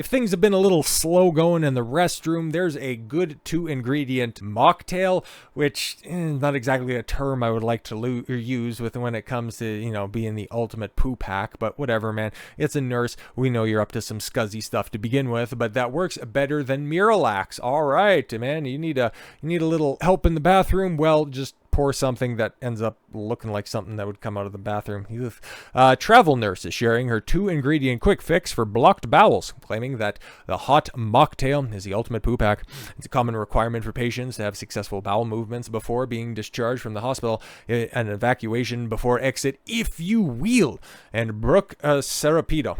If things have been a little slow going in the restroom, there's a good 2-ingredient mocktail, which is not exactly a term I would like to use with when it comes to, being the ultimate poop hack, but whatever, man. It's a nurse. We know you're up to some scuzzy stuff to begin with, but that works better than Miralax. All right, man, you need a little help in the bathroom? Well, just pour something that ends up looking like something that would come out of the bathroom. Travel nurse is sharing her 2-ingredient quick fix for blocked bowels, claiming that the hot mocktail is the ultimate poop hack. It's a common requirement for patients to have successful bowel movements before being discharged from the hospital, an evacuation before exit, if you will. And Brooke Serapido,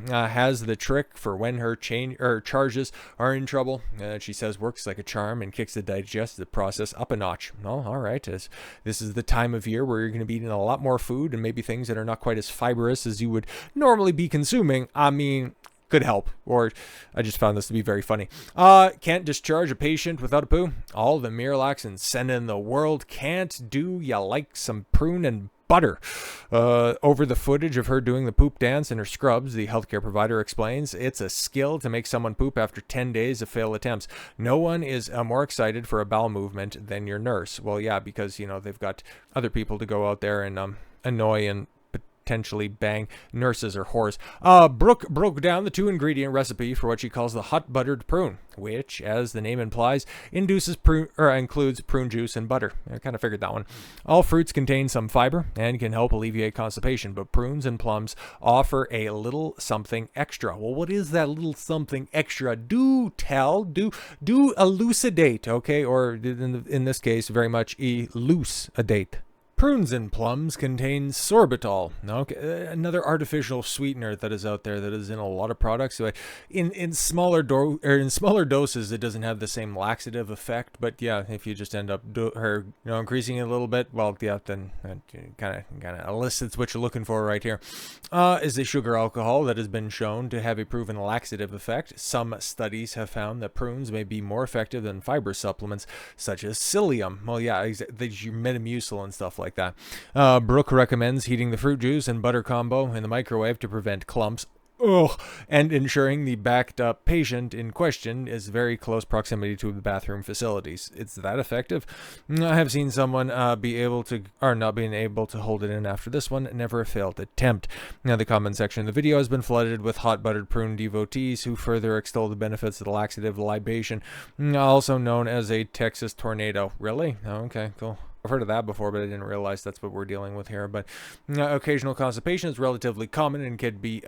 has the trick for when her charges are in trouble. She says works like a charm and kicks the digestive process up a notch. Oh, all right. This is the time of year where you're going to be eating a lot more food and maybe things that are not quite as fibrous as you would normally be consuming. I mean, could help. Or I just found this to be very funny. Can't discharge a patient without a poo. All the Miralax and Senna in the world can't do ya like some prune and butter. Over the footage of her doing the poop dance in her scrubs, the healthcare provider explains it's a skill to make someone poop after 10 days of failed attempts. No one is more excited for a bowel movement than your nurse. Well, yeah, because, they've got other people to go out there and annoy and potentially bang. Nurses are whores. Brooke broke down the 2-ingredient recipe for what she calls the hot buttered prune, which, as the name implies, includes prune juice and butter. I kind of figured that one. All fruits contain some fiber and can help alleviate constipation, but prunes and plums offer a little something extra. Well, what is that little something extra? Do elucidate, okay? Or in this case, very much elucidate. Prunes and plums contain sorbitol, another artificial sweetener that is out there that is in a lot of products. So in smaller doses, it doesn't have the same laxative effect. But yeah, if you just end up increasing it a little bit, well, yeah, then it kind of elicits what you're looking for right here. Is a sugar alcohol that has been shown to have a proven laxative effect. Some studies have found that prunes may be more effective than fiber supplements such as psyllium. Well, yeah, your Metamucil and stuff like that. Brooke recommends heating the fruit juice and butter combo in the microwave to prevent clumps. And ensuring the backed up patient in question is very close proximity to the bathroom facilities. It's that effective. I have seen someone not being able to hold it in after this one. Never a failed attempt. Now, the comment section of the video has been flooded with hot buttered prune devotees who further extol the benefits of the laxative libation, also known as a Texas tornado. Really? Okay, cool. I've heard of that before, but I didn't realize that's what we're dealing with here. But occasional constipation is relatively common and can be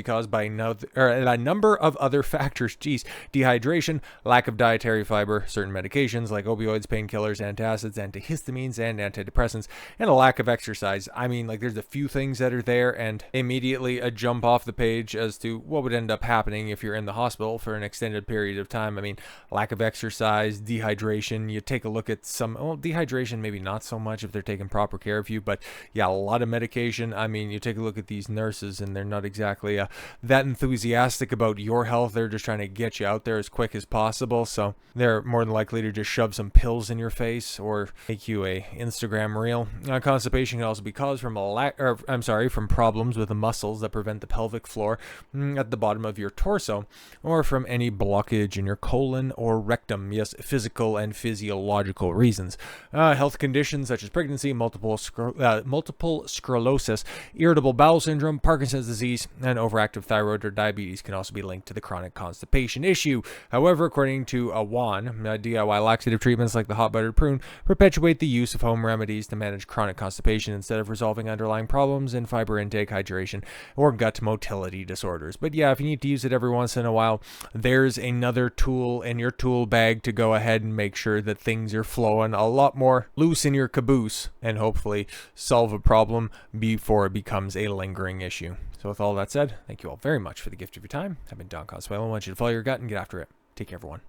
caused by a number of other factors. Dehydration, lack of dietary fiber, certain medications like opioids, painkillers, antacids, antihistamines, and antidepressants, and a lack of exercise. I mean, there's a few things that are there, and immediately a jump off the page as to what would end up happening if you're in the hospital for an extended period of time. I mean, lack of exercise, dehydration. You take a look at dehydration maybe not so much if they're taking proper care of you, but yeah, a lot of medication. I mean, you take a look at these nurses and they're not exactly that enthusiastic about your health. They're just trying to get you out there as quick as possible, so they're more than likely to just shove some pills in your face or make you a Instagram reel. Constipation can also be caused from from problems with the muscles that prevent the pelvic floor at the bottom of your torso, or from any blockage in your colon or rectum. Yes, physical and physiological reasons. Health conditions such as pregnancy, multiple sclerosis, irritable bowel syndrome, Parkinson's disease, and overactive thyroid or diabetes can also be linked to the chronic constipation issue. However, according to awhile, DIY laxative treatments like the hot buttered prune perpetuate the use of home remedies to manage chronic constipation instead of resolving underlying problems in fiber intake, hydration, or gut motility disorders. But yeah, if you need to use it every once in a while, there's another tool in your tool bag to go ahead and make sure that things are flowing a lot more loose in your caboose and hopefully solve a problem before it becomes a lingering issue. So with all that said, thank you all very much for the gift of your time. I've been Don Consuelo. I want you to follow your gut and get after it. Take care, everyone.